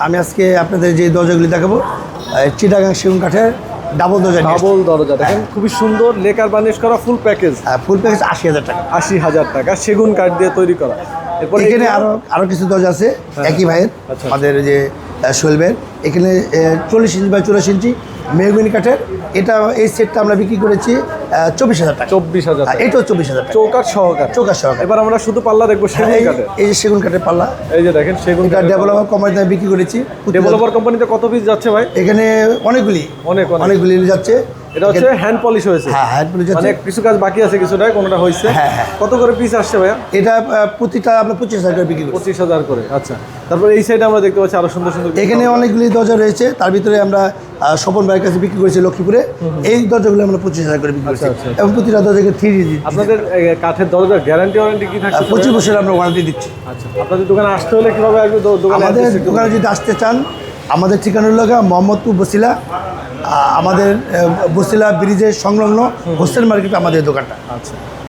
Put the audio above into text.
আমি আজকে আপনাদের যে দরজাগুলি দেখাবো চিটাগাং সেগুন কাঠের ডাবল দরজা দেখেন খুবই সুন্দর লেকার বার্নিশ করা ফুল প্যাকেজ। ফুল প্যাকেজ ৮০,০০০ টাকা। ৮০,০০০ টাকা সেগুন কাঠ দিয়ে তৈরি করা। এরপর এখানে আরো কিছু দরজা আছে একই ভাইয়ের, আমাদের যে শোলবের এখানে ৪০ ইঞ্চি বাই ৪০ ইঞ্চি মেহগনি কাঠের। এটা এই সেটটা আমরা বিক্রি করেছি ২৪,০০০ টাকা। ২৪,০০০ টাকা। এটাও ২৪,০০০ টাকা, চৌকাঠ সহকারে। এবার আমরা শুধু পাল্লা দেখবো সেগুন কাঠের। এই যে সেগুন কাঠের পাল্লা, এই যে দেখেন সেগুন এটা ডেভেলপার কোম্পানিতে বিক্রি করেছি। ডেভেলপার কোম্পানিতে কত পিস যাচ্ছে ভাই? এখানে অনেকগুলি যাচ্ছে। এটা হচ্ছে হ্যান্ড পলিশ হয়েছে। হ্যাঁ, হ্যান্ড পলিশ যাচ্ছে। মানে কিছু কাজ বাকি আছে, কিছুটা কোনটা হয়েছে। হ্যাঁ। কত করে পিস আসছে ভাইয়া? এটা প্রতিটা আমরা ২৫,০০০ করে বিক্রি করি। ২৫,০০০ করে। আচ্ছা, তারপর এই সাইডে আমরা দেখতে পাচ্ছি আরো সুন্দর সুন্দর। এখানে অনেকগুলি দরজা রয়েছে, তার ভিতরে আমরা স্বপন ভাইয়ের কাছে বিক্রি করেছি লক্ষ্মীপুরে। এই দরজাগুলো আমরা ২৫,০০০ করে বিক্রি করছি। এবং প্রতিটা দরজাকে 3D দিচ্ছি। আপনাদের কাঠের দরজার গ্যারান্টি ওয়ারেন্টি কি থাকে? 25 বছর আমরা ওয়ারেন্টি দিচ্ছি। আচ্ছা, আপনাদের দোকানে আসতে হলে কিভাবে আসবে? আমাদের দোকানে যদি আসতে চান, আমাদের ঠিকানা হলো মোহাম্মদপুর বসিলা, আমাদের বসিলা ব্রিজের সংলগ্ন হোস্টেল মার্কেট আমাদের দোকানটা। আচ্ছা,